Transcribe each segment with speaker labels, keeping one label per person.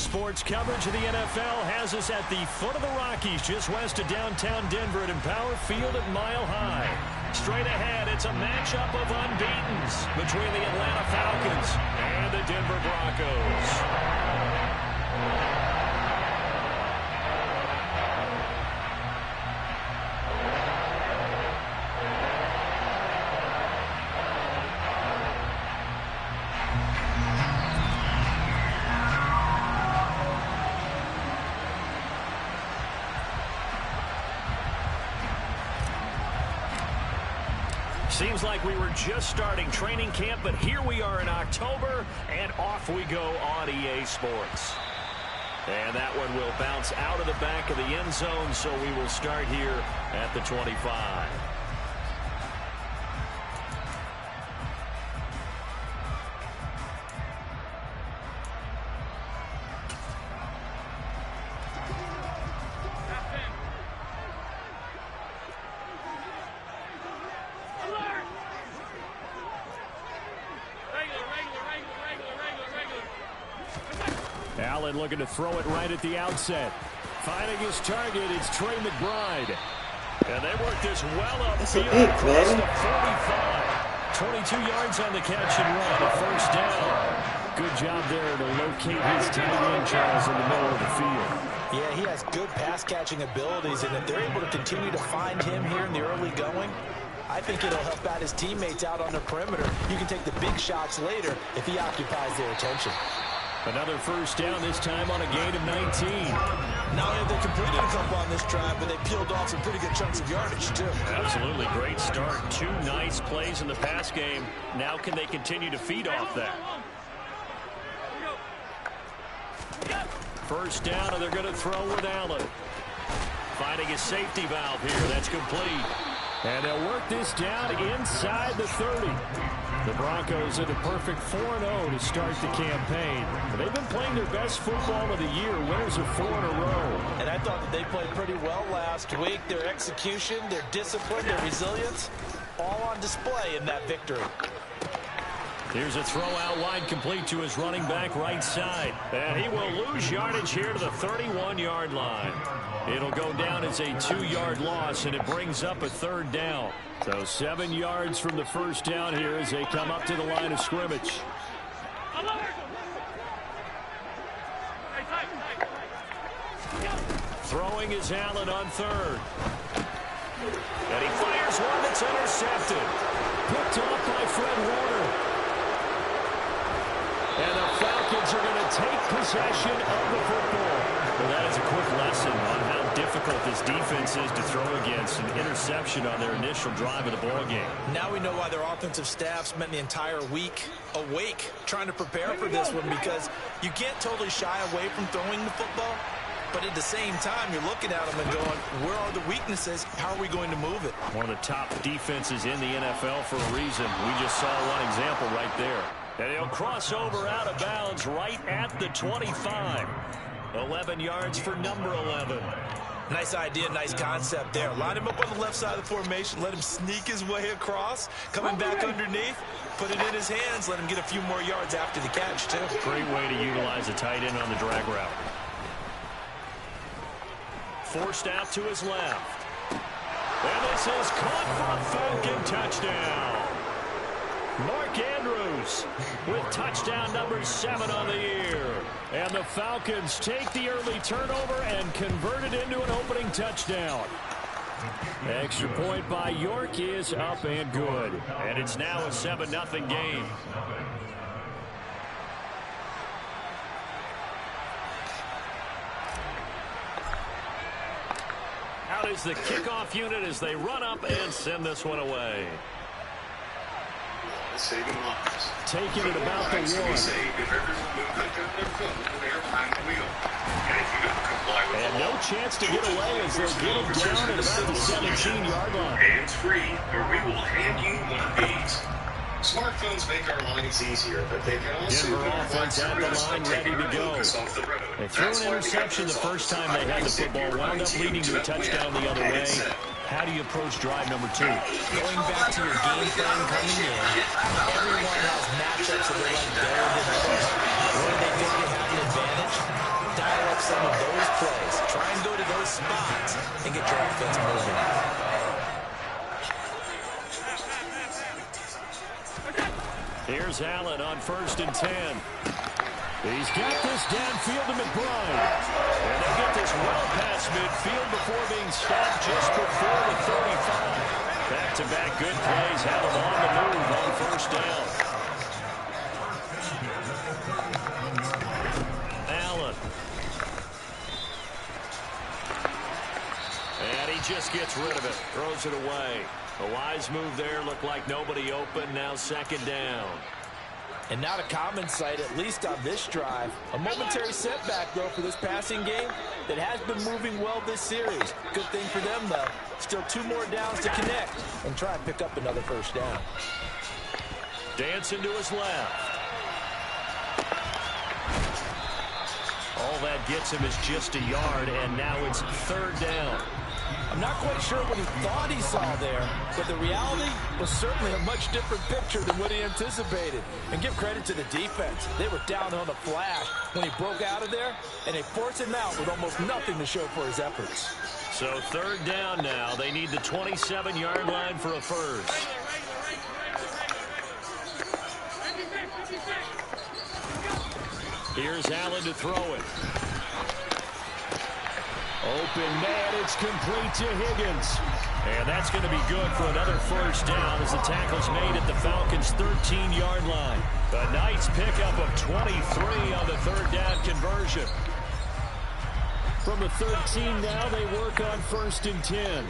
Speaker 1: Sports coverage of the NFL has us at the foot of the Rockies, just west of downtown Denver at Empower Field at Mile High. Straight ahead, it's a matchup of unbeatens between the Atlanta Falcons and the Denver Broncos. Seems like we were just starting training camp, but here we are in October, and off we go on EA Sports. And that one will bounce out of the back of the end zone, so we will start here at the 25. Allen looking to throw it right at the outset. Finding his target, it's Trey McBride. And they work this well upfield across the 45. 22 yards on the catch and run, a first down. Good job there to locate his tight end, Charles, in the middle of the field.
Speaker 2: Yeah, he has good pass-catching abilities, and if they're able to continue to find him here in the early going, I think it'll help out his teammates out on the perimeter. You can take the big shots later if he occupies their attention.
Speaker 1: Another first down, this time on a gain of 19.
Speaker 2: Not only have they completed a couple on this drive, but they peeled off some pretty good chunks of yardage, too.
Speaker 1: Absolutely. Great start. Two nice plays in the pass game. Now can they continue to feed off that? First down, and they're going to throw with Allen. Finding his safety valve here. That's complete. And they'll work this down inside the 30. The Broncos are the perfect 4-0 to start the campaign. They've been playing their best football of the year, winners of 4 in a row.
Speaker 2: And I thought that they played pretty well last week. Their execution, their discipline, their resilience, all on display in that victory.
Speaker 1: Here's a throw out wide, complete to his running back right side. And he will lose yardage here to the 31-yard line. It'll go down as a 2-yard loss, and it brings up a third down. So 7 yards from the first down here as they come up to the line of scrimmage. Throwing is Allen on third. And he fires one that's intercepted. Picked off by Fred Warner. And the Falcons are going to take possession of the football. Well, that is a quick lesson on how difficult this defense is to throw against. An interception on their initial drive of the ballgame.
Speaker 2: Now we know why their offensive staff spent the entire week awake trying to prepare for this one, because you can't totally shy away from throwing the football. But at the same time, you're looking at them and going, where are the weaknesses? How are we going to move it?
Speaker 1: One of the top defenses in the NFL for a reason. We just saw one example right there. And he'll cross over out of bounds right at the 25. 11 yards for number 11.
Speaker 2: Nice idea, nice concept there. Line him up on the left side of the formation. Let him sneak his way across. Coming back underneath. Put it in his hands. Let him get a few more yards after the catch, too.
Speaker 1: Great way to utilize a tight end on the drag route. Forced out to his left. And this is caught for a Falcon touchdown. Mark Andrews with touchdown number 7 on the year. And the Falcons take the early turnover and convert it into an opening touchdown. Extra point by York is up and good. And it's now a 7-0 game. Out is the kickoff unit as they run up and send this one away. Taking it about the 1. And no chance to get away as they'll get him down at about the 17-yard line.
Speaker 3: Hands free, or we will hand you one of these. Smartphones make our lives easier, but they can also
Speaker 1: Denver offense at the line, ready to go. They threw an interception the first time they had the football, wound up leading to a touchdown the other way. How do you approach drive number 2?
Speaker 2: Going back to your game plan coming in, everyone has matchups that they like better than others. Where they think they have an advantage, dial up some of those plays. Try and go to those spots and get your offense moving.
Speaker 1: Here's Allen on 1st and 10. He's got this downfield to McBride. And they get this well past midfield before being stopped just before the 35. Back-to-back good plays have him on the move on 1st down. Allen. And he just gets rid of it. Throws it away. A wise move there. Looked like nobody open. Now 2nd down.
Speaker 2: And not a common sight, at least on this drive. A momentary setback, though, for this passing game that has been moving well this series. Good thing for them, though. Still 2 more downs to connect and try and pick up another 1st down.
Speaker 1: Dancing to his left. All that gets him is just a yard, and now it's 3rd down.
Speaker 2: I'm not quite sure what he thought he saw there, but the reality was certainly a much different picture than what he anticipated. And give credit to the defense. They were down on the flash when he broke out of there, and they forced him out with almost nothing to show for his efforts.
Speaker 1: So 3rd down now. They need the 27-yard line for a 1st. Here's Allen to throw it. Open man, it's complete to Higgins. And that's going to be good for another 1st down as the tackle's made at the Falcons' 13-yard line. A nice pickup of 23 on the 3rd down conversion. From the 13 now, they work on 1st and 10.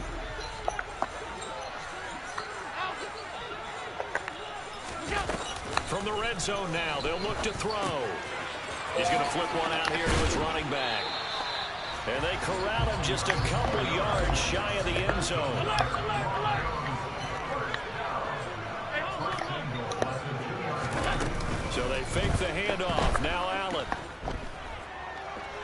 Speaker 1: From the red zone now, they'll look to throw. He's going to flip one out here to his running back. And they corral him just a couple yards shy of the end zone. So they fake the handoff. Now Allen.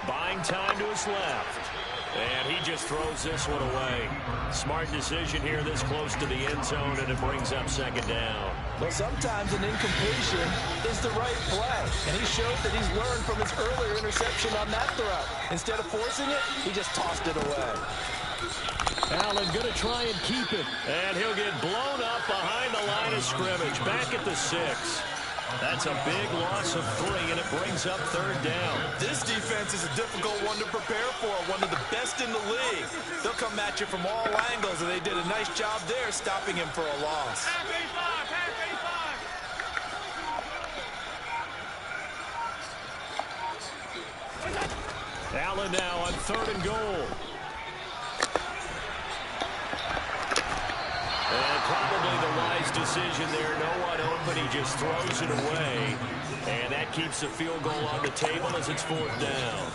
Speaker 1: Buying time to his left. And he just throws this one away. Smart decision here this close to the end zone, and it brings up 2nd down.
Speaker 2: Well, sometimes an incompletion is the right play. And he showed that he's learned from his earlier interception on that throw. Instead of forcing it, he just tossed it away.
Speaker 1: Allen going to try and keep it. And he'll get blown up behind the line of scrimmage. Back at the 6. That's a big loss of 3, and it brings up 3rd down.
Speaker 2: This defense is a difficult one to prepare for, one of the best in the league. They'll come at you from all angles, and they did a nice job there stopping him for a loss.
Speaker 1: Allen now on 3rd and goal. And probably the wise decision there. No one open. He just throws it away. And that keeps the field goal on the table as it's 4th down.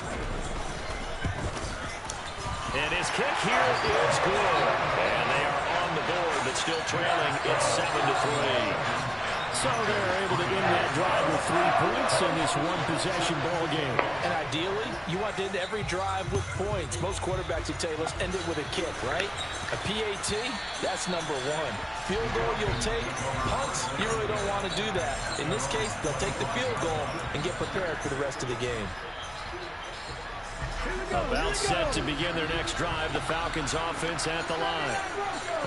Speaker 1: And his kick here is good. And they are on the board, but still trailing. It's 7-3. So they're able to end that drive with 3 points in this one-possession ball game.
Speaker 2: And ideally, you want to end every drive with points. Most quarterbacks would tell you, let's end it with a kick, right? A PAT, that's number 1. Field goal you'll take. Punts, you really don't want to do that. In this case, they'll take the field goal and get prepared for the rest of the game.
Speaker 1: About set to begin their next drive, the Falcons offense at the line.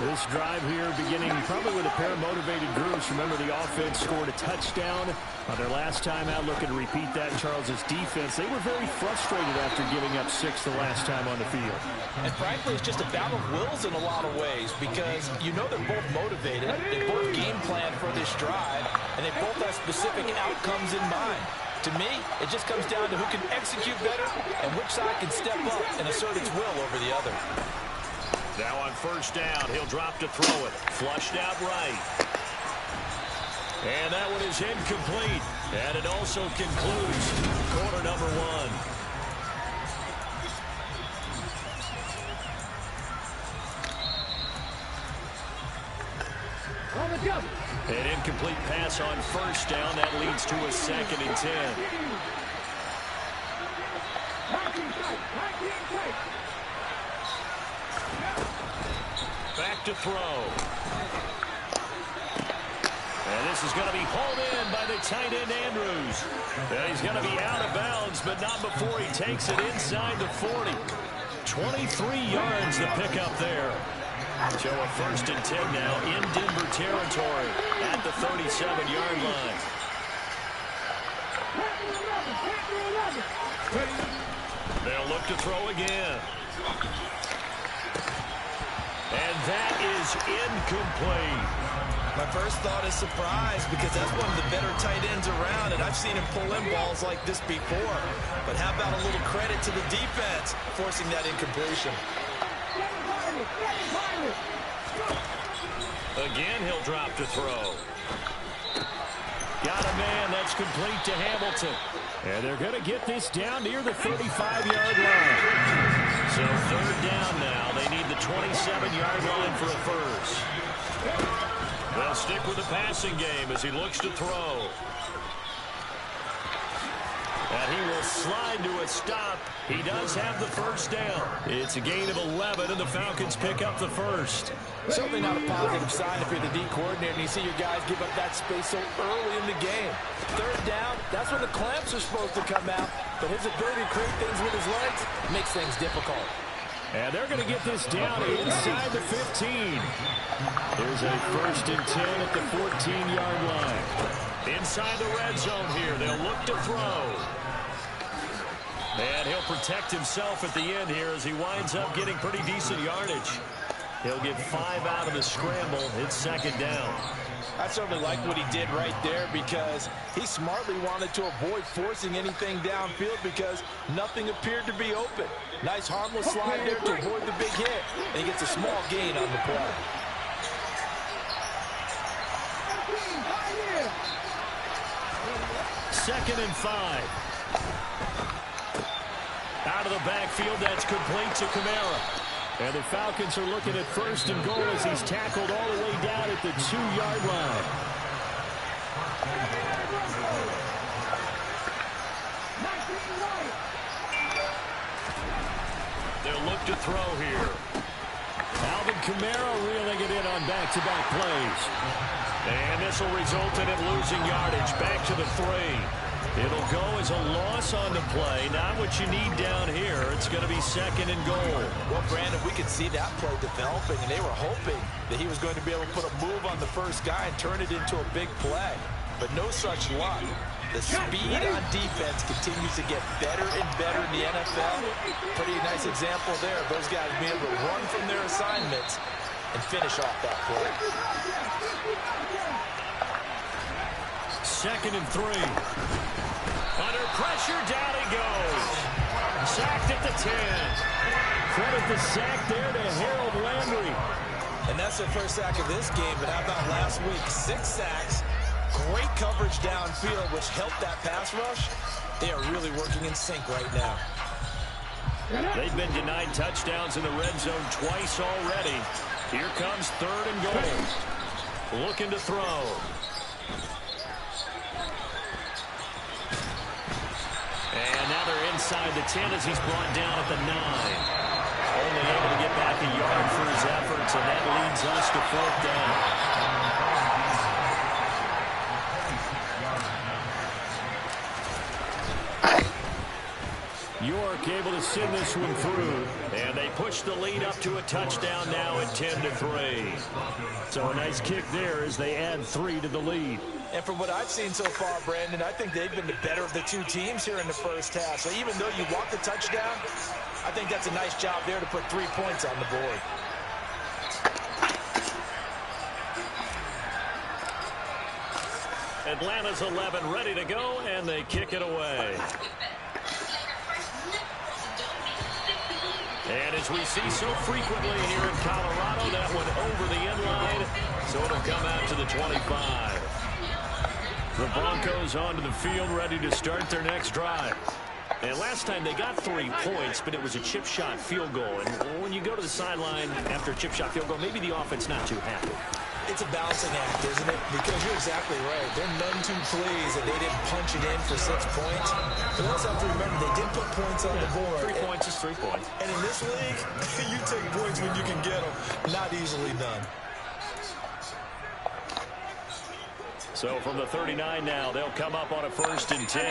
Speaker 1: This drive here beginning probably with a pair of motivated groups. Remember, the offense scored a touchdown on their last time out. Looking to repeat that in Charles's defense. They were very frustrated after giving up 6 the last time on the field.
Speaker 2: And frankly, it's just a battle of wills in a lot of ways because you know they're both motivated. They both game plan for this drive, and they both have specific outcomes in mind. To me, it just comes down to who can execute better and which side can step up and assert its will over the other.
Speaker 1: Now on 1st down, he'll drop to throw it. Flushed out right. And that one is incomplete. And it also concludes quarter number 1. An incomplete pass on 1st down. That leads to a 2nd and 10. Back to throw. And this is going to be hauled in by the tight end, Andrews. And he's going to be out of bounds, but not before he takes it inside the 40. 23 yards to pick up there. So a 1st and 10 now in Denver territory at the 37-yard line. They'll look to throw again. And that is incomplete.
Speaker 2: My first thought is surprise because that's one of the better tight ends around, and I've seen him pull in balls like this before. But how about a little credit to the defense forcing that incompletion?
Speaker 1: Again, he'll drop to throw. Got a man. That's complete to Hamilton. And they're going to get this down near the 35-yard line. So 3rd down now. They need the 27-yard line for a first. They'll stick with the passing game as he looks to throw. And he will slide to a stop. He does have the first down. It's a gain of 11, and the Falcons pick up the first.
Speaker 4: Certainly not a positive sign if you're the D coordinator and you see your guys give up that space so early in the game. 3rd down, that's when the clamps are supposed to come out. But his ability to create things with his legs makes things difficult.
Speaker 1: And they're going to get this down inside the 15. There's a 1st and 10 at the 14-yard line. Inside the red zone here, they'll look to throw. And he'll protect himself at the end here as he winds up getting pretty decent yardage. He'll get 5 out of the scramble. It's 2nd down.
Speaker 2: I certainly like what he did right there because he smartly wanted to avoid forcing anything downfield because nothing appeared to be open. Nice harmless slide there to avoid the big hit, and he gets a small gain on the play.
Speaker 1: Second and 5. Out of the backfield, that's complete to Kamara. And the Falcons are looking at 1st and goal as he's tackled all the way down at the 2-yard line. They'll look to throw here. Alvin Kamara reeling it in on back-to-back plays. And this will result in it losing yardage. Back to the 3. It'll go as a loss on the play. Not what you need down here. It's going to be 2nd and goal.
Speaker 2: Well, Brandon, we could see that play developing, and they were hoping that he was going to be able to put a move on the first guy and turn it into a big play. But no such luck. The speed on defense continues to get better and better in the NFL. Pretty nice example there. Those guys being able to run from their assignments and finish off that play.
Speaker 1: 2nd and 3. Under pressure, down he goes. Sacked at the 10. Credit the sack there to Harold Landry.
Speaker 2: And that's their first sack of this game, but how about last week? 6 sacks, great coverage downfield, which helped that pass rush. They are really working in sync right now.
Speaker 1: They've been denied touchdowns in the red zone twice already. Here comes 3rd and goal. Looking to throw. And now they're inside the 10 as he's brought down at the 9. Only able to get back a yard for his efforts, and that leads us to 4th down. York able to send this one through, and they push the lead up to a touchdown now at 10-3. So a nice kick there as they add 3 to the lead.
Speaker 2: And from what I've seen so far, Brandon, I think they've been the better of the two teams here in the first half. So even though you want the touchdown, I think that's a nice job there to put 3 points on the board.
Speaker 1: Atlanta's 11 ready to go, and they kick it away. And as we see so frequently here in Colorado, that one over the end line, so it'll come out to the 25. The Broncos onto the field, ready to start their next drive. And last time they got 3 points, but it was a chip shot field goal. And when you go to the sideline after a chip shot field goal, maybe the offense not too happy.
Speaker 2: It's a balancing act, isn't it? Because you're exactly right. They're none too pleased that they didn't punch it in for 6 points. But you also have to remember they did put points on the board.
Speaker 1: 3 points is 3 points.
Speaker 2: And in this league, you take points when you can get them. Not easily done.
Speaker 1: So from the 39 now, they'll come up on a 1st and 10.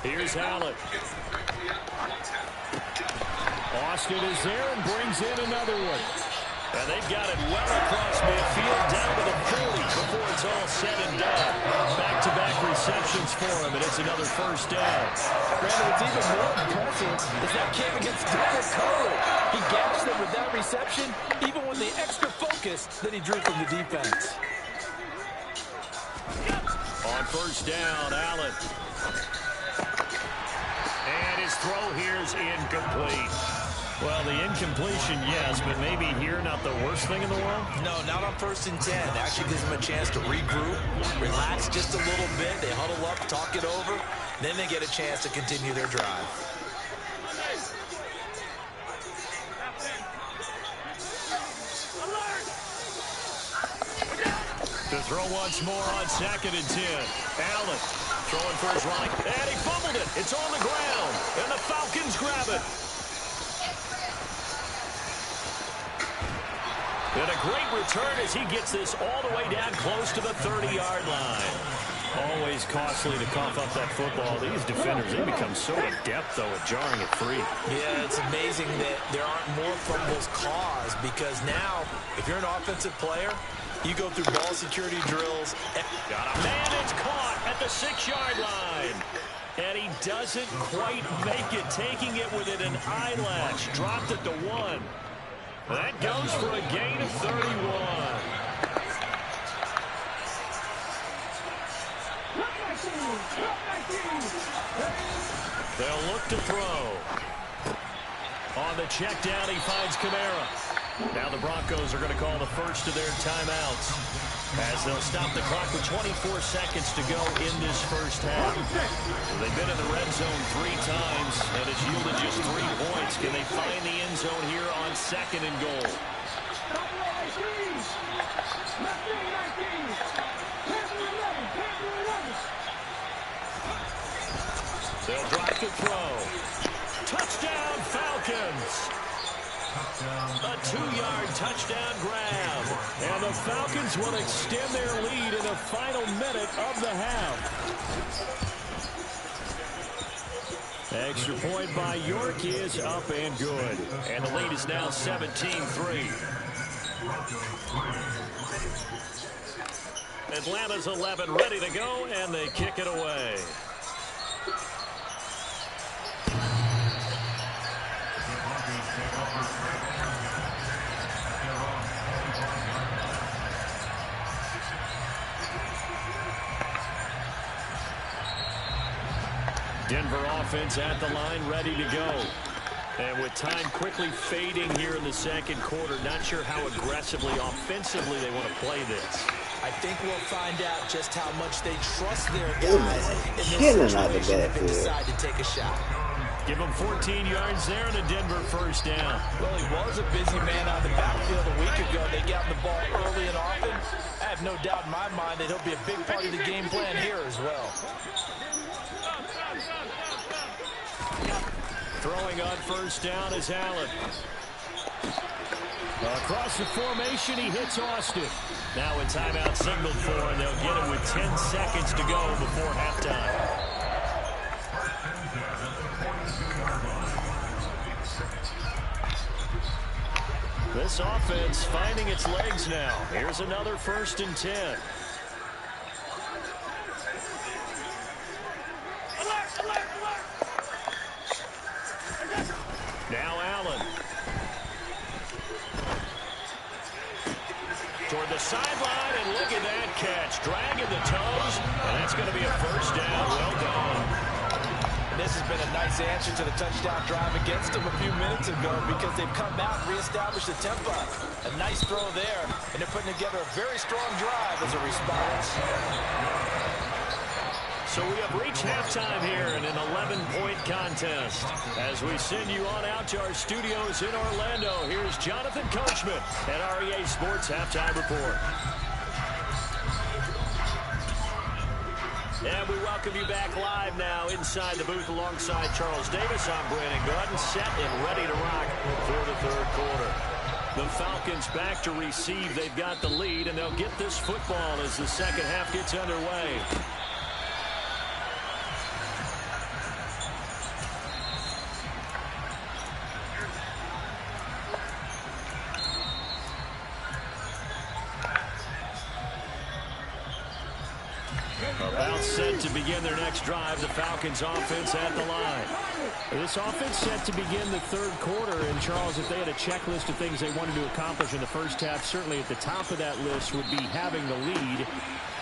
Speaker 1: Here's Allen. Austin is there and brings in another one. And they've got it well across midfield down to the 40 before it's all said and done. Back-to-back receptions for him, and it's another 1st down.
Speaker 4: Brandon, what's even more impressive is that came against double coverage. He gashed them with that reception, even with the extra focus that he drew from the defense.
Speaker 1: On 1st down, Allen. And his throw here is incomplete. Well, the incompletion, yes, but maybe here not the worst thing in the world?
Speaker 2: No, not on 1st and 10. Actually gives them a chance to regroup, relax just a little bit. They huddle up, talk it over. Then they get a chance to continue their drive.
Speaker 1: To throw once more on 2nd and 10. Allen throwing for his right. And he fumbled it. It's on the ground. And the Falcons grab it. And a great return as he gets this all the way down close to the 30-yard line. Always costly to cough up that football. These defenders, they become so adept, though, at jarring it free.
Speaker 2: Yeah, it's amazing that there aren't more fumbles caused because now, if you're an offensive player, you go through ball security drills.
Speaker 1: Got a man, it's caught at the 6-yard line. And he doesn't quite make it, taking it within an eyelash. Dropped it to 1. That goes for a gain of 31. They'll look to throw. On the check down, he finds Kamara. Now the Broncos are going to call the first of their timeouts as they'll stop the clock with 24 seconds to go in this 1st half. They've been in the red zone 3 times, and it's yielded just 3 points. Can they find the end zone here on 2nd and goal? They'll drop to throw. Touchdown, Falcons! A 2-yard touchdown grab. And the Falcons will extend their lead in the final minute of the half. Extra point by York is up and good. And the lead is now 17-3. Atlanta's 11 ready to go, and they kick it away. Denver offense at the line, ready to go. And with time quickly fading here in the 2nd quarter, not sure how aggressively, offensively they want to play this.
Speaker 2: I think we'll find out just how much they trust their guys in this situation if they decide to take a shot.
Speaker 1: Give him 14 yards there and a Denver 1st down.
Speaker 2: Well, he was a busy man on the backfield a week ago. They got him the ball early and often. I have no doubt in my mind that he'll be a big part of the game plan here as well.
Speaker 1: Throwing on 1st down is Allen. Across the formation, he hits Austin. Now a timeout signaled for, and they'll get him with 10 seconds to go before halftime. This offense finding its legs now. Here's another 1st and 10. Now Allen. Toward the sideline, and look at that catch. Dragging the toes, and that's going to be a 1st down. Well done.
Speaker 2: And this has been a nice answer to the touchdown drive against them a few minutes ago because they've come out and reestablished the tempo. A nice throw there, and they're putting together a very strong drive as a response.
Speaker 1: So we have reached halftime here in an 11-point contest. As we send you on out to our studios in Orlando, here's Jonathan Coachman at REA Sports Halftime Report. And we welcome you back live now inside the booth alongside Charles Davis. I'm Brandon Gordon, set and ready to rock for the third quarter. The Falcons back to receive. They've got the lead, and they'll get this football as the second half gets underway. About set to begin their next drive. The Falcons offense at the line.
Speaker 5: This offense set to begin the third quarter. And, Charles, if they had a checklist of things they wanted to accomplish in the first half, certainly at the top of that list would be having the lead.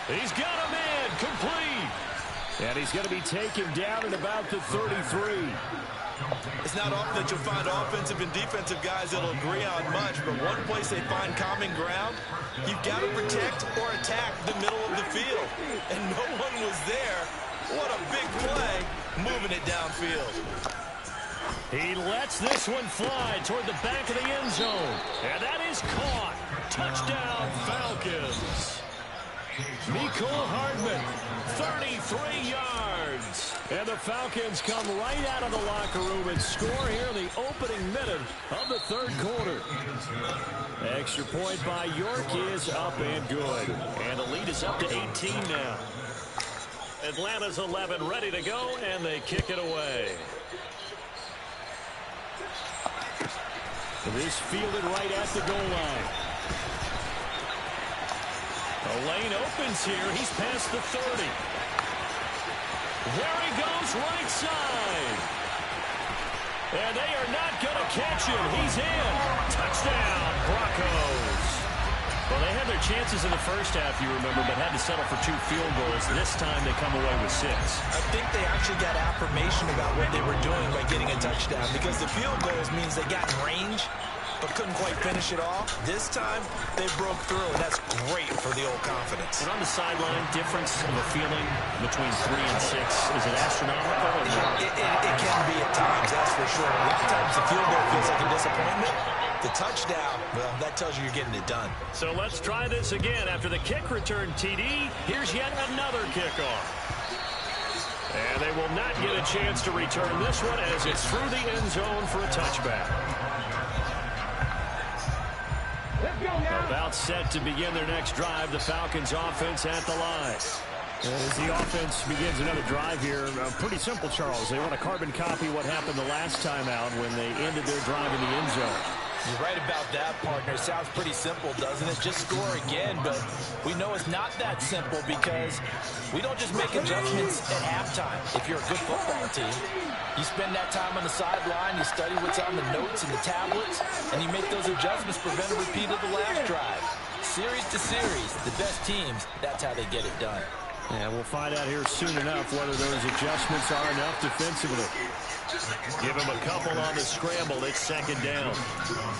Speaker 1: He's got a man complete.
Speaker 5: And he's going to be taken down at about the 33.
Speaker 2: It's not often that you'll find offensive and defensive guys that'll agree on much, but one place they find common ground, you've got to protect or attack the middle of the field. And no one was there. What a big play, moving it downfield.
Speaker 1: He lets this one fly toward the back of the end zone. And that is caught. Touchdown, Falcons. Mecole Hardman, 33 yards. And the Falcons come right out of the locker room and score here in the opening minute of the third quarter. Extra point by York is up and good. And the lead is up to 18 now. Atlanta's 11 ready to go, and they kick it away.
Speaker 5: This fielded right at the goal line.
Speaker 1: The lane opens here. He's past the 30. There he goes, right side. And they are not going to catch him. He's in. Touchdown, Broncos. Well, they had their chances in the first half, you remember, but had to settle for 2 field goals. This time they come away with 6.
Speaker 2: I think they actually got affirmation about what they were doing by getting a touchdown, because the field goals means they got in range but couldn't quite finish it off. This time, they broke through, and that's great for the old confidence.
Speaker 1: And on the sideline, difference of a feeling between 3 and 6, is it astronomical? Or not?
Speaker 2: It can be at times, that's for sure. A lot of times the field goal feels like a disappointment. The touchdown, well, that tells you you're getting it done.
Speaker 1: So let's try this again. After the kick return TD, here's yet another kickoff. And they will not get a chance to return this one as it's through the end zone for a touchback. About set to begin their next drive. The Falcons offense at the line.
Speaker 5: As the offense begins another drive here, pretty simple, Charles. They want to carbon copy what happened the last time out when they ended their drive in the end zone.
Speaker 4: You're right about that, partner. Sounds pretty simple, doesn't it? Just score again, but we know it's not that simple because we don't just make adjustments at halftime. If you're a good football team, you spend that time on the sideline, you study what's on the notes and the tablets, and you make those adjustments, prevent a repeat of the last drive. Series to series, the best teams, that's how they get it done.
Speaker 5: And we'll find out here soon enough whether those adjustments are enough defensively.
Speaker 1: Give him a couple on the scramble. It's second down.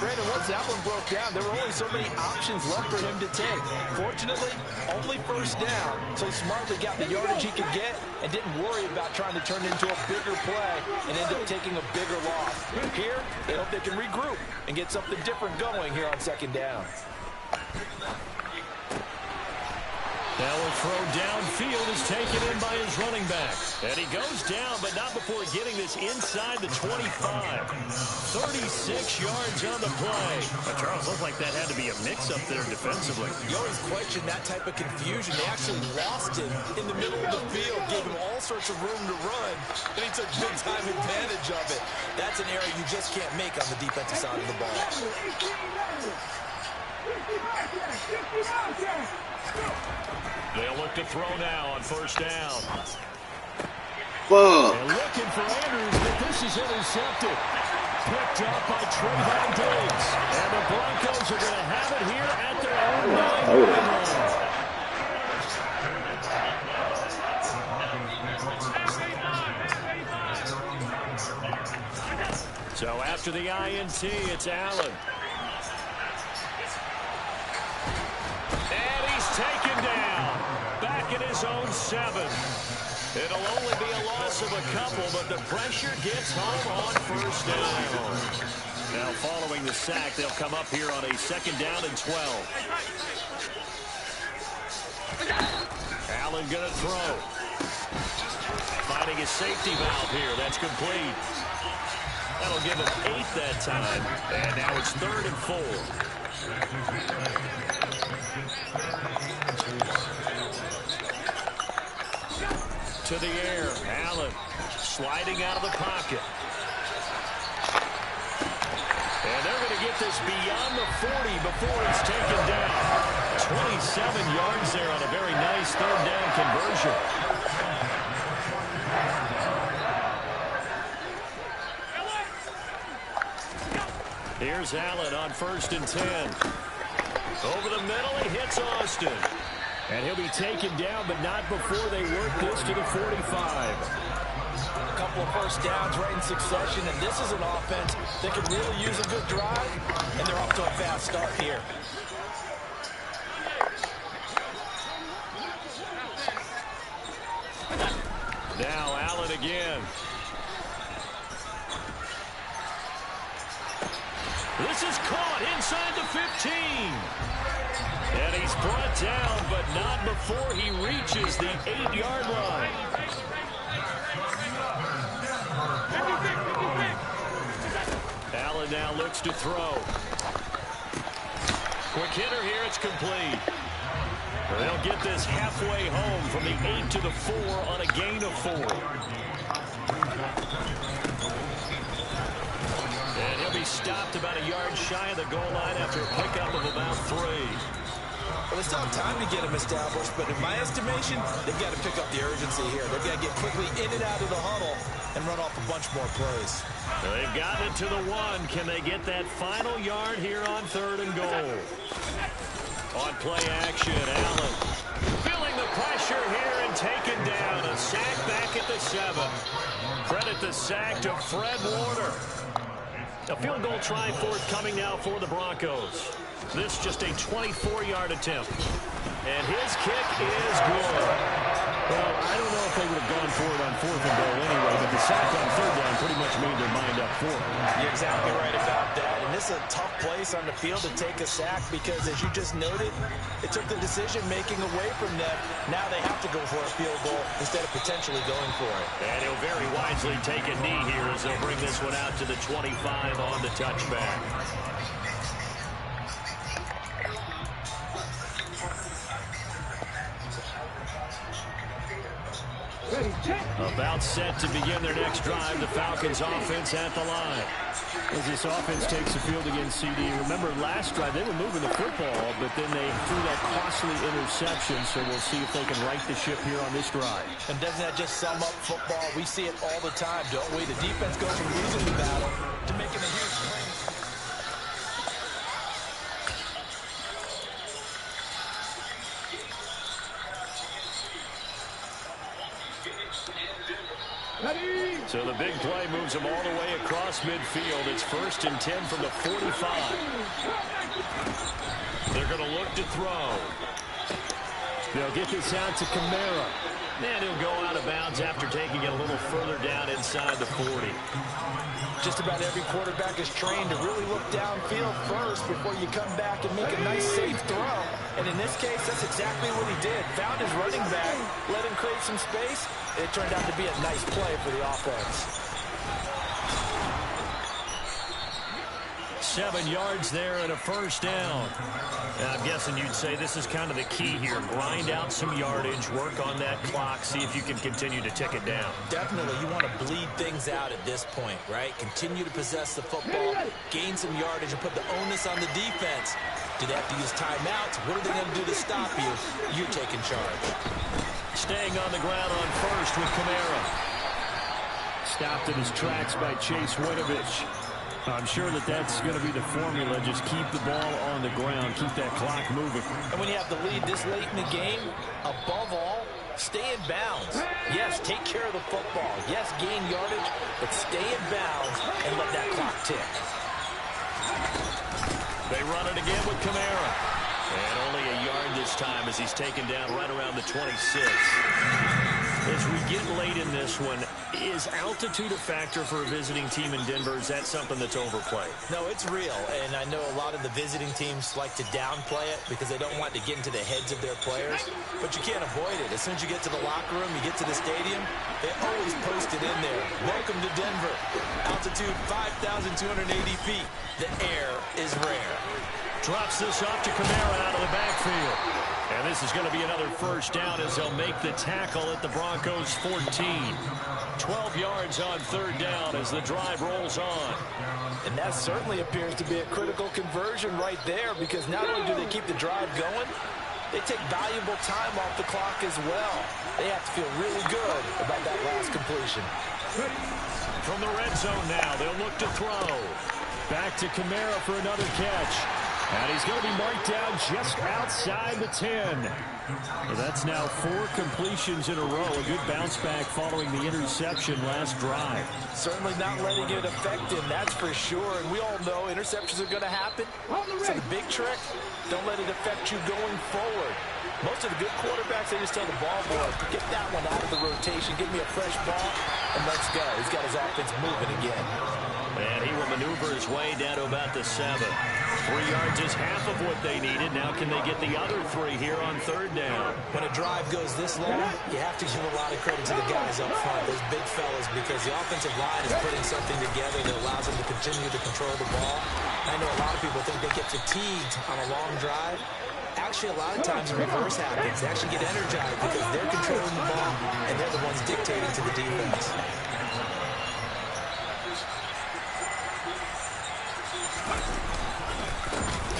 Speaker 4: Brandon, once that one broke down, there were only so many options left for him to take. Fortunately, only first down, so he smartly got the yardage he could get and didn't worry about trying to turn it into a bigger play and end up taking a bigger loss. Here, they hope they can regroup and get something different going here on second down.
Speaker 1: Now a throw downfield is taken in by his running back. And he goes down, but not before getting this inside the 25. 36 yards on the play.
Speaker 5: But Charles, looked like that had to be a mix-up there defensively.
Speaker 2: You always question that type of confusion. They actually lost him in the middle of the field, gave him all sorts of room to run, and he took big-time advantage of it. That's an error you just can't make on the defensive side of the ball.
Speaker 1: They'll look to throw now on first down.
Speaker 6: Whoa.
Speaker 1: They're looking for Andrews, but this is intercepted. Picked up by Trayvon Diggs. And the Broncos are going to have it here at their own 9-yard line. So after the INT, it's Allen. And he's taken down. Back at his own 7. It'll only be a loss of a couple, but the pressure gets home on first down. Now following the sack, they'll come up here on a second down and 12. Allen going to throw. finding his safety valve here. That's complete. That'll give him 8 that time. And now it's 3rd and 4. To the air. Allen sliding out of the pocket. And they're going to get this beyond the 40 before it's taken down. 27 yards there on a very nice 3rd down conversion. Here's Allen on 1st and 10. Over the middle, he hits Austin. And he'll be taken down, but not before they work this to the 45.
Speaker 4: A couple of first downs right in succession, and this is an offense that can really use a good drive, and they're off to a fast start here.
Speaker 1: Now Allen again. This is caught inside the 15. And he's brought down, but not before he reaches the 8-yard line. Allen now looks to throw. Quick hitter here, it's complete. They'll get this halfway home from the 8 to the 4 on a gain of 4. And he'll be stopped about a yard shy of the goal line after a pickup of about 3.
Speaker 2: Well, they still have time to get him established, but in my estimation, they've got to pick up the urgency here. They've got to get quickly in and out of the huddle and run off a bunch more plays.
Speaker 1: They've got it to the 1. Can they get that final yard here on 3rd and goal? On play action, Allen feeling the pressure here and taken down. A sack back at the 7. Credit the sack to Fred Warner. A field goal try forthcoming now for the Broncos. This just a 24-yard attempt. And his kick is good.
Speaker 5: Well, I don't know if they would have gone for it on 4th and goal anyway, but the sack on 3rd down pretty much made their mind up for it.
Speaker 2: You're exactly right about that. And this is a tough place on the field to take a sack because, as you just noted, it took the decision-making away from them. Now they have to go for a field goal instead of potentially going for it.
Speaker 1: And he'll very wisely take a knee here as they'll bring this one out to the 25 on the touchback. About set to begin their next drive. The Falcons offense at the line.
Speaker 5: As this offense takes the field against CD, remember last drive they were moving the football, but then they threw that costly interception, so we'll see if they can right the ship here on this drive.
Speaker 4: And doesn't that just sum up football? We see it all the time, don't we? The defense goes from losing the battle to making a huge play.
Speaker 1: So the big play moves them all the way across midfield. It's 1st and 10 from the 45. They're going to look to throw.
Speaker 5: They'll get this out to Kamara.
Speaker 1: And he'll go out of bounds after taking it a little further down inside the 40.
Speaker 4: Just about every quarterback is trained to really look downfield first before you come back and make a nice, safe throw. And in this case, that's exactly what he did. Found his running back, let him create some space. It turned out to be a nice play for the offense.
Speaker 1: 7 yards there and a 1st down. And I'm guessing you'd say this is kind of the key here. Grind out some yardage, work on that clock, see if you can continue to tick it down.
Speaker 2: Definitely, you want to bleed things out at this point, right? Continue to possess the football, gain some yardage, and put the onus on the defense. Do they have to use timeouts? What are they going to do to stop you? You're taking charge.
Speaker 1: Staying on the ground on 1st with Kamara.
Speaker 5: Stopped in his tracks by Chase Winovich. I'm sure that that's going to be the formula. Just keep the ball on the ground. Keep that clock moving.
Speaker 4: And when you have the lead this late in the game, above all, stay in bounds. Yes, take care of the football. Yes, gain yardage, but stay in bounds and let that clock tick.
Speaker 1: They run it again with Kamara. And only a yard this time as he's taken down right around the 26. As we get late in this one, is altitude a factor for a visiting team in Denver? Is that something that's overplayed?
Speaker 2: No, it's real, and I know a lot of the visiting teams like to downplay it because they don't want to get into the heads of their players, but you can't avoid it. As soon as you get to the locker room, you get to the stadium, they always post it in there. Welcome to Denver. Altitude 5,280 feet. The air is rare.
Speaker 1: Drops this off to Kamara out of the backfield. And this is going to be another first down as they'll make the tackle at the Broncos 14. 12 yards on third down as the drive rolls on.
Speaker 2: And that certainly appears to be a critical conversion right there, because not only do they keep the drive going, they take valuable time off the clock as well. They have to feel really good about that last completion.
Speaker 1: From the red zone now, they'll look to throw. Back to Kamara for another catch. And he's going to be marked down just outside the 10. So that's now 4 completions in a row. A good bounce back following the interception last drive.
Speaker 2: Certainly not letting it affect him, that's for sure. And we all know interceptions are going to happen. So the big trick, don't let it affect you going forward. Most of the good quarterbacks, they just tell the ball boy, get that one out of the rotation, give me a fresh ball, and let's go. He's got his offense moving again.
Speaker 1: And he will maneuver his way down to about the 7. 3 yards is half of what they needed. Now can they get the other 3 here on third down?
Speaker 2: When a drive goes this long, you have to give a lot of credit to the guys up front, those big fellas, because the offensive line is putting something together that allows them to continue to control the ball. I know a lot of people think they get fatigued on a long drive. Actually, a lot of times the reverse happens. They actually get energized because they're controlling the ball, and they're the ones dictating to the defense.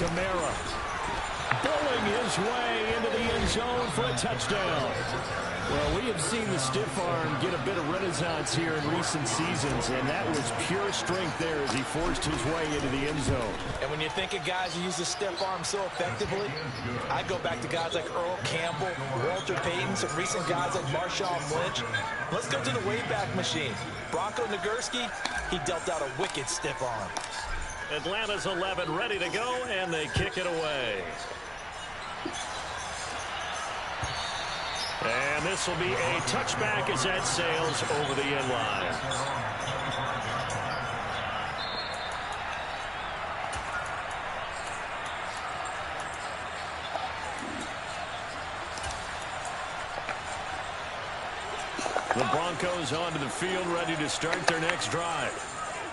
Speaker 1: Kamara bowling his way into the end zone for a touchdown.
Speaker 5: Well, we have seen the stiff arm get a bit of renaissance here in recent seasons, and that was pure strength there as he forced his way into the end zone.
Speaker 2: And when you think of guys who use the stiff arm so effectively, I go back to guys like Earl Campbell, Walter Payton, some recent guys like Marshawn Lynch. Let's go to the Wayback Machine. Bronco Nagurski, he dealt out a wicked stiff arm.
Speaker 1: Atlanta's 11 ready to go, and they kick it away. And this will be a touchback as that sails over the end line. The Broncos onto the field, ready to start their next drive.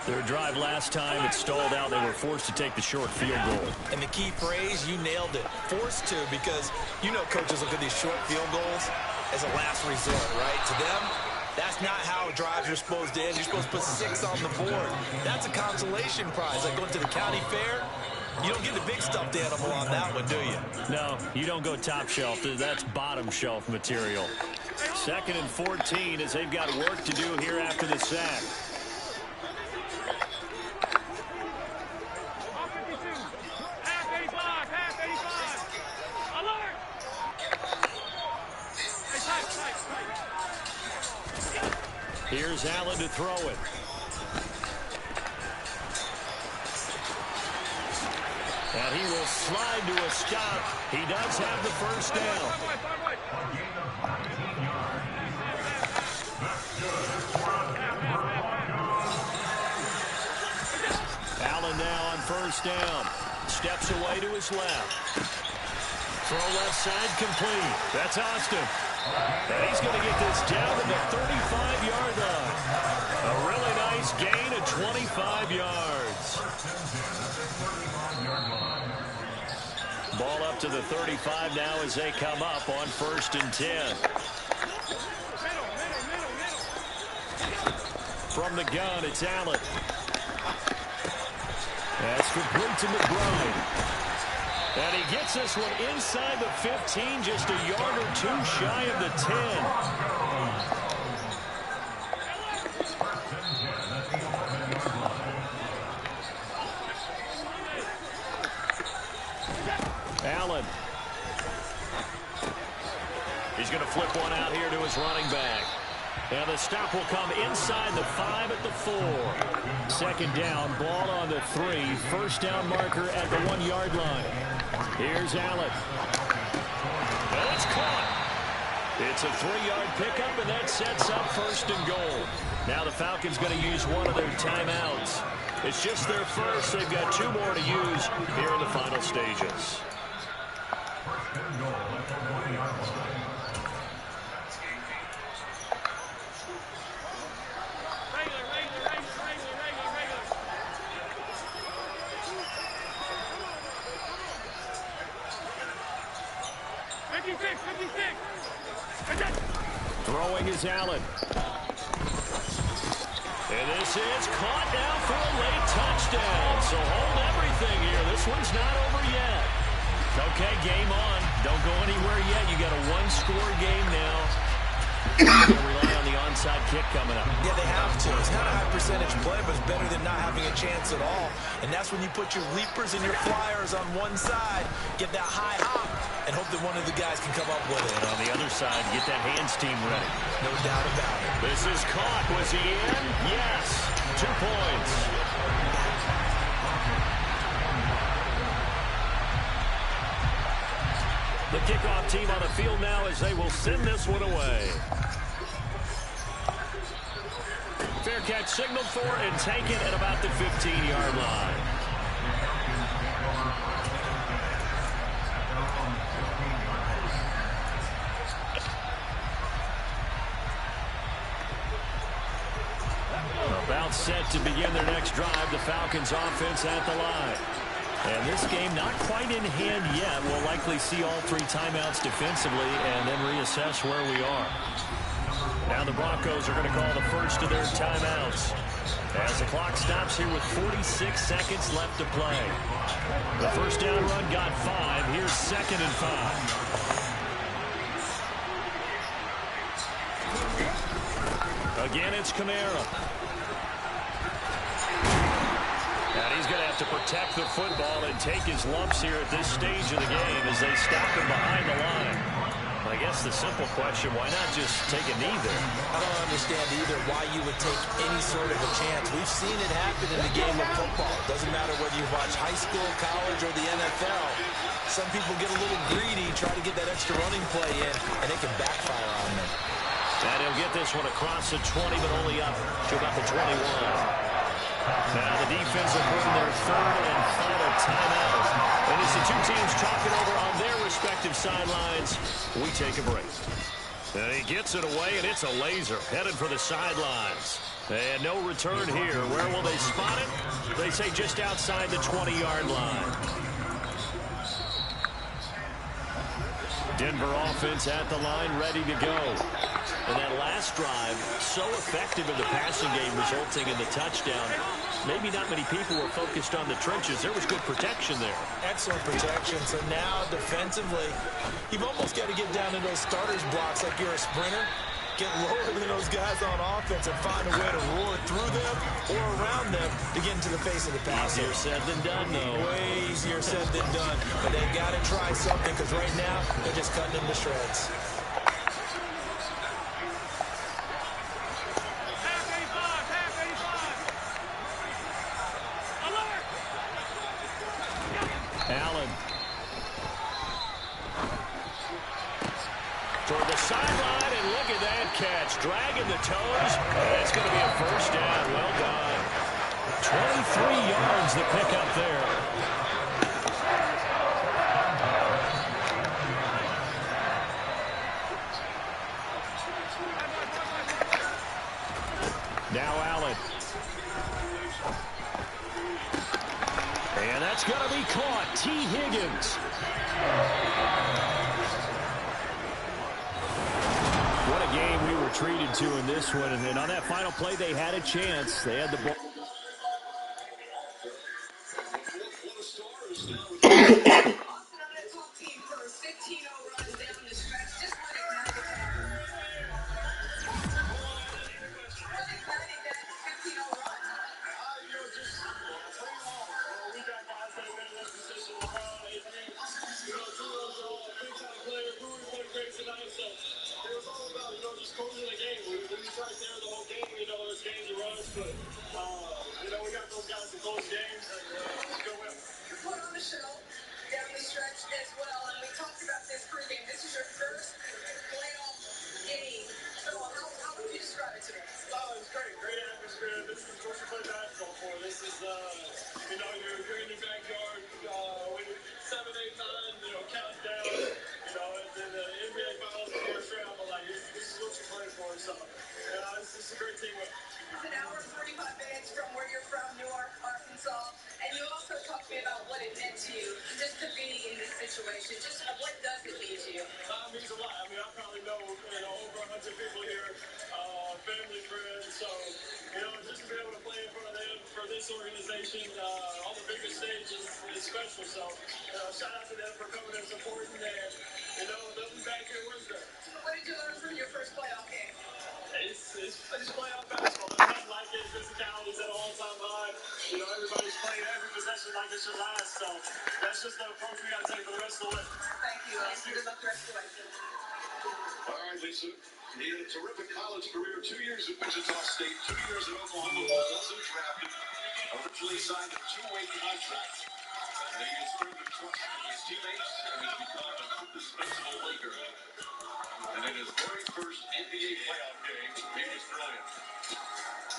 Speaker 1: Their drive last time, it stalled out. They were forced to take the short field goal.
Speaker 2: And the key phrase, you nailed it, forced to, because you know coaches look at these short field goals as a last resort, right? To them, that's not how drives are supposed to end. You're supposed to put 6 on the board. That's a consolation prize. Like going to the county fair, you don't get the big stuffed animal on that one, do you?
Speaker 1: No, you don't go top shelf. That's bottom shelf material. 2nd and 14 as they've got work to do here after the sack. Here's Allen to throw it. And he will slide to a stop. He does have the first down. Allen now on first down. Steps away to his left. Throw left side complete. That's Austin. And he's going to get this down to the 35-yard line. A really nice gain of 25 yards. Ball up to the 35 now as they come up on 1st and 10. From the gun, it's Allen. That's complete to McBride. And he gets this one inside the 15, just a yard or 2 shy of the 10. Allen. He's going to flip one out here to his running back. And the stop will come inside the 5 at the 4. 2nd down, ball on the 3. First down marker at the 1-yard line.
Speaker 5: Here's Allen.
Speaker 1: And it's caught. It's a 3-yard pickup, and that sets up 1st and goal. Now the Falcons going to use one of their timeouts. It's just their first. They've got 2 more to use here in the final stages.
Speaker 5: Throwing is Allen.
Speaker 1: And this is caught now for a late touchdown. So hold everything here. This one's not over yet. Okay, game on. Don't go anywhere yet. You got a 1-score game now. They rely on the onside kick coming up.
Speaker 2: Yeah, they have to. It's not a high percentage play, but it's better than not having a chance at all. And that's when you put your leapers and your flyers on one side, get that high hop, and hope that one of the guys can come up with it.
Speaker 1: And on the other side, get that hands team ready.
Speaker 2: No doubt about it.
Speaker 1: This is caught. Was he in? Yes. 2 points. The kickoff team on the field now as they will send this one away. Fair catch signaled for and taken at about the 15-yard line. About set to begin their next drive. The Falcons offense at the line. And this game not quite in hand yet. We'll likely see all 3 timeouts defensively and then reassess where we are. Now the Broncos are going to call the first of their timeouts as the clock stops here with 46 seconds left to play. The first down run got 5. Here's 2nd and 5. Again, it's Kamara. And he's going to have to protect the football and take his lumps here at this stage of the game as they stop him behind the line. I guess the simple question, why not just take a knee there?
Speaker 2: I don't understand either why you would take any sort of a chance. We've seen it happen in the game of football. It doesn't matter whether you watch high school, college, or the NFL. Some people get a little greedy, try to get that extra running play in, and it can backfire on them.
Speaker 1: And he'll get this one across the 20, but only up to about the 21. Now the defense will bring their 3rd and final timeout. And as the 2 teams talk it over on their respective sidelines, we take a break. And he gets it away, and it's a laser headed for the sidelines. And no return here. Where will they spot it? They say just outside the 20-yard line. Denver offense at the line, ready to go. And that last drive, so effective in the passing game, resulting in the touchdown. Maybe not many people were focused on the trenches. There was good protection there.
Speaker 2: Excellent protection. So now, defensively, you've almost got to get down to those starters blocks like you're a sprinter. Get lower than those guys on offense and find a way to roar through them or around them to get into the face of the passer.
Speaker 1: Easier said than done, though.
Speaker 2: Way easier said than done. But they've got to try something because right now, they're just cutting them to shreds.
Speaker 1: Allen. Toward the sideline, and look at that catch. Dragging the toes, and it's going to be a 1st down. Well done. 23 yards the pickup there. Now Allen. And that's going to be caught. T. Higgins. What a game we were treated to in this one. And then on that final play, they had a chance. They had the ball.
Speaker 6: down the stretch as well. And we talked about this pregame. This is your first playoff game. So how would you describe it today?
Speaker 7: Oh, it's great. Great atmosphere. This is what you play basketball for. This is, you're in your backyard, with 7, 8, 9, counting down, and then the NBA Finals, the first round. But, this is what you play for. So, this is a great teamwork.
Speaker 6: It's an hour and 45 minutes from where you're from, Newark, Arkansas. And you also talked to me about what it meant to you just to be in this situation. Just what does it mean to you?
Speaker 7: It means a lot. I mean, I probably know, over 100 people here, family, friends. So, just to be able to play in front of them for this organization on the biggest stage is special. So, shout out to them for coming and supporting. And, they'll be back here Wednesday.
Speaker 6: What did you learn from your first playoff game?
Speaker 7: It's playoff basketball. There's nothing like it. Physicality is at an all-time high. Everybody's playing every possession like it's your last. So that's just the approach we got to take for the rest of the way.
Speaker 6: Thank you. And good luck the rest of the way.
Speaker 3: All right, Lisa. He had a terrific college career, 2 years at Wichita State, 2 years at Oklahoma, wasn't drafted. Originally signed a 2-way contract. And he has earned the trust of his teammates and has become an indispensable Laker. And in his very first NBA playoff game, he was brilliant.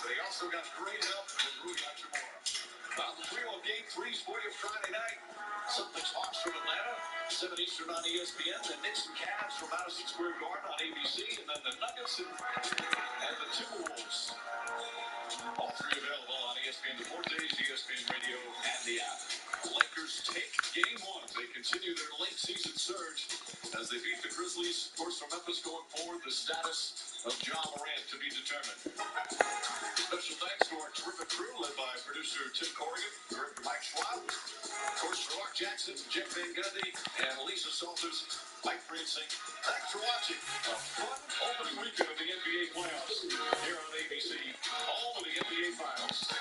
Speaker 3: But he also got great help from Rui Hachimura. On the trio of Game 3s for you Friday night. Celtics Hawks from Atlanta, 7 Eastern on ESPN. The Knicks and Cavs from Madison Square Garden on ABC. And then the Nuggets and the Timberwolves. All three available on ESPN Deportes, ESPN Radio, and the app. Lakers take Game 1. They continue their late season surge as they beat the Grizzlies. Of course, from Memphis going forward, the status of Ja Morant to be determined. Special thanks to our terrific crew led by producer Tim Corrigan, director Mike Schwab, of course, for Mark Jackson, Jeff Van Gundy, and Lisa Salters, Mike Francing. Thanks for watching a fun opening weekend of the NBA playoffs here on ABC, home of the NBA Finals.